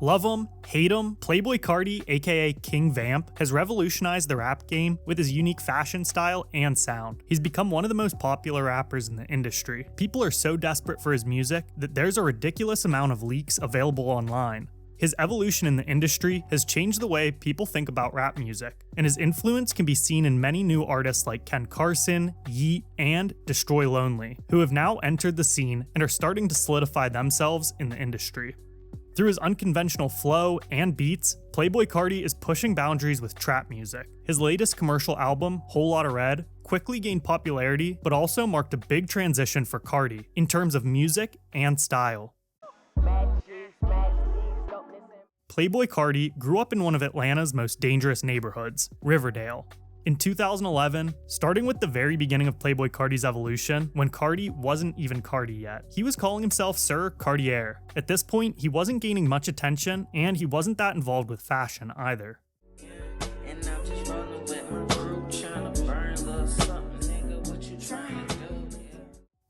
Love him, hate him, Playboi Carti, aka King Vamp, has revolutionized the rap game with his unique fashion style and sound. He's become one of the most popular rappers in the industry. People are so desperate for his music that there's a ridiculous amount of leaks available online. His evolution in the industry has changed the way people think about rap music, and his influence can be seen in many new artists like Ken Carson, Yeet, and Destroy Lonely, who have now entered the scene and are starting to solidify themselves in the industry. Through his unconventional flow and beats, Playboi Carti is pushing boundaries with trap music. His latest commercial album, Lotta Red, quickly gained popularity, but also marked a big transition for Carti in terms of music and style. Playboi Carti grew up in one of Atlanta's most dangerous neighborhoods, Riverdale. In 2011, starting with the very beginning of Playboi Carti's evolution, when Cardi wasn't even Cardi yet, he was calling himself Sir Cartier. At this point, he wasn't gaining much attention, and he wasn't that involved with fashion either.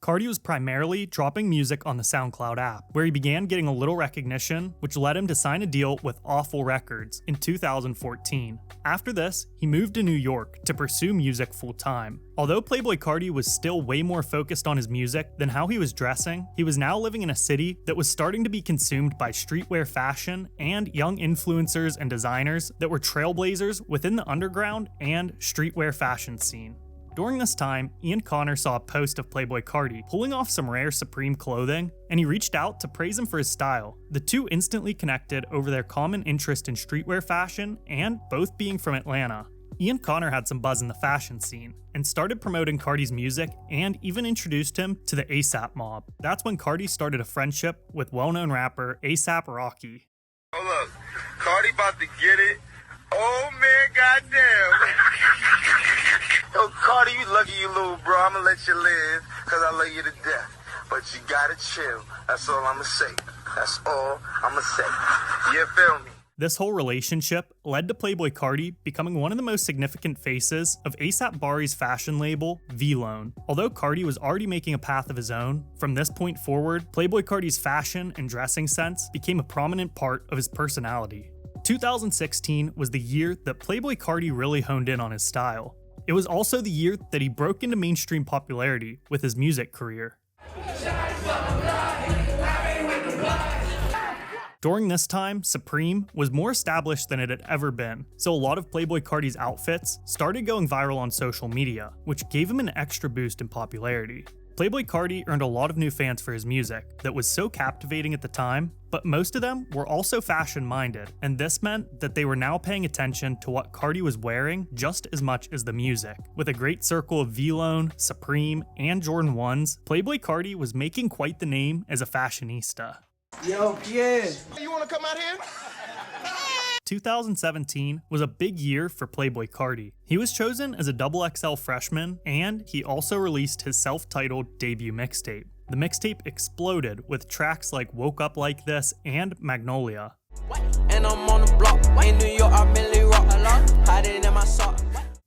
Cardi was primarily dropping music on the SoundCloud app, where he began getting a little recognition, which led him to sign a deal with Awful Records in 2014. After this, he moved to New York to pursue music full-time. Although Playboi Carti was still way more focused on his music than how he was dressing, he was now living in a city that was starting to be consumed by streetwear fashion and young influencers and designers that were trailblazers within the underground and streetwear fashion scene. During this time, Ian Connor saw a post of Playboi Carti pulling off some rare Supreme clothing, and he reached out to praise him for his style. The two instantly connected over their common interest in streetwear fashion and both being from Atlanta. Ian Connor had some buzz in the fashion scene and started promoting Carti's music and even introduced him to the ASAP mob. That's when Carti started a friendship with well-known rapper A$AP Rocky. Oh look, Carti about to get it. Oh man, goddamn. Yo, Cardi, you lucky you little bro. I'ma let you live, cause I love you to death. But you gotta chill. That's all I'ma say. That's all I'ma say. You feel me? This whole relationship led to Playboi Carti becoming one of the most significant faces of A$AP Bari's fashion label, V-Lone. Although Carti was already making a path of his own, from this point forward, Playboi Carti's fashion and dressing sense became a prominent part of his personality. 2016 was the year that Playboi Carti really honed in on his style. It was also the year that he broke into mainstream popularity with his music career. During this time, Supreme was more established than it had ever been, so a lot of Playboi Carti's outfits started going viral on social media, which gave him an extra boost in popularity. Playboi Carti earned a lot of new fans for his music that was so captivating at the time, but most of them were also fashion-minded, and this meant that they were now paying attention to what Carti was wearing just as much as the music. With a great circle of V-Lone, Supreme, and Jordan 1s, Playboi Carti was making quite the name as a fashionista. Yo, yeah. You wanna come out here? 2017 was a big year for Playboi Carti. He was chosen as a XXL freshman, and he also released his self-titled debut mixtape. The mixtape exploded with tracks like Woke Up Like This and Magnolia. And I'm on the block in New York, I really rock a lot, hiding in my sock.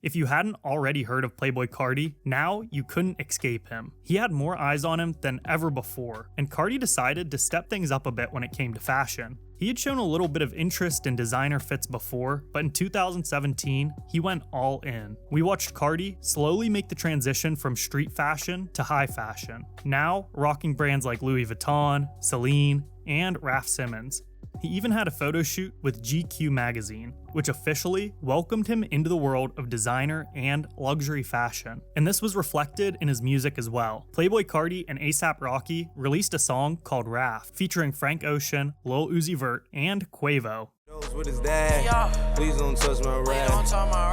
If you hadn't already heard of Playboi Carti, now you couldn't escape him. He had more eyes on him than ever before, and Carti decided to step things up a bit when it came to fashion. He had shown a little bit of interest in designer fits before, but in 2017, he went all in. We watched Carti slowly make the transition from street fashion to high fashion, now rocking brands like Louis Vuitton, Celine, and Raf Simons. He even had a photo shoot with GQ magazine, which officially welcomed him into the world of designer and luxury fashion. And this was reflected in his music as well. Playboi Carti and A$AP Rocky released a song called Raf, featuring Frank Ocean, Lil Uzi Vert, and Quavo. What is that? Please don't touch my rap.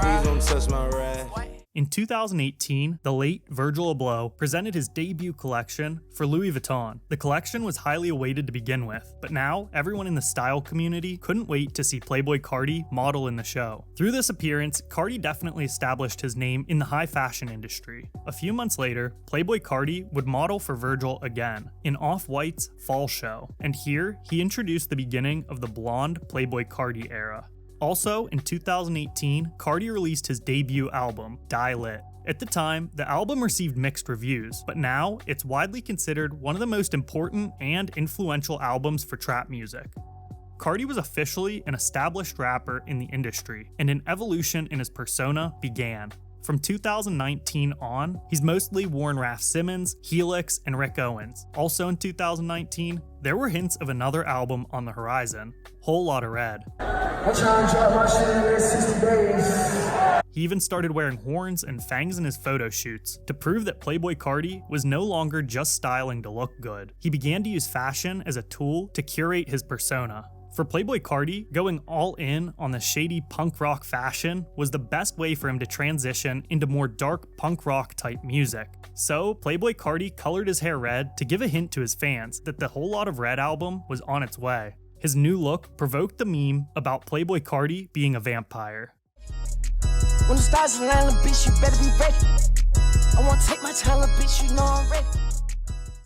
Please don't touch my rap. In 2018, the late Virgil Abloh presented his debut collection for Louis Vuitton. The collection was highly awaited to begin with, but now everyone in the style community couldn't wait to see Playboi Carti model in the show. Through this appearance, Carti definitely established his name in the high fashion industry. A few months later, Playboi Carti would model for Virgil again, in Off-White's fall show, and here he introduced the beginning of the blonde Playboi Carti era. Also, in 2018, Carti released his debut album, Die Lit. At the time, the album received mixed reviews, but now it's widely considered one of the most important and influential albums for trap music. Cardi was officially an established rapper in the industry, and an evolution in his persona began. From 2019 on, he's mostly worn Raph Simmons, Helix, and Rick Owens. Also in 2019, there were hints of another album on the horizon, Whole Lotta Red. I'm trying to drop my shit in the next 60 days. He even started wearing horns and fangs in his photo shoots to prove that Playboi Carti was no longer just styling to look good. He began to use fashion as a tool to curate his persona. For Playboi Carti, going all in on the shady punk rock fashion was the best way for him to transition into more dark punk rock type music. So, Playboi Carti colored his hair red to give a hint to his fans that the Whole Lotta Red album was on its way. His new look provoked the meme about Playboi Carti being a vampire. When the stars align, little bitch, you better be ready. I wanna take my time, little bitch, you know I'm ready.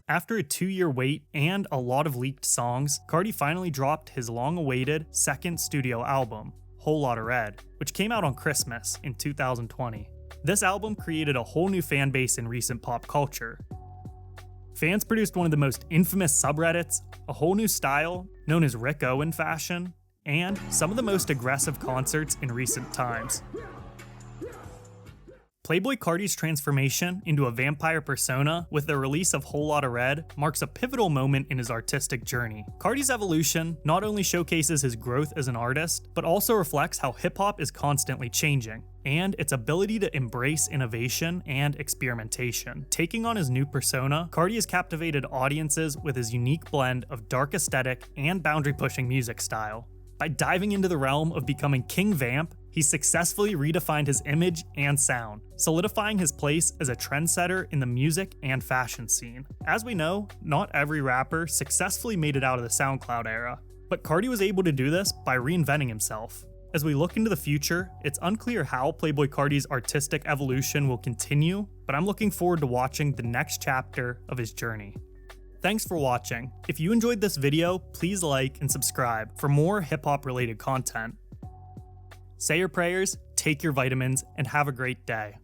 After a 2-year wait and a lot of leaked songs, Cardi finally dropped his long-awaited second studio album, Whole Lotta Red, which came out on Christmas in 2020. This album created a whole new fan base in recent pop culture. Fans produced one of the most infamous subreddits, a whole new style known as Rick Owen fashion, and some of the most aggressive concerts in recent times. Playboi Carti's transformation into a vampire persona with the release of Whole Lotta Red marks a pivotal moment in his artistic journey. Carti's evolution not only showcases his growth as an artist, but also reflects how hip-hop is constantly changing, and its ability to embrace innovation and experimentation. Taking on his new persona, Carti has captivated audiences with his unique blend of dark aesthetic and boundary-pushing music style. By diving into the realm of becoming King Vamp, he successfully redefined his image and sound, solidifying his place as a trendsetter in the music and fashion scene. As we know, not every rapper successfully made it out of the SoundCloud era, but Carti was able to do this by reinventing himself. As we look into the future, it's unclear how Playboi Carti's artistic evolution will continue, but I'm looking forward to watching the next chapter of his journey. Thanks for watching. If you enjoyed this video, please like and subscribe for more hip-hop related content. Say your prayers, take your vitamins, and have a great day.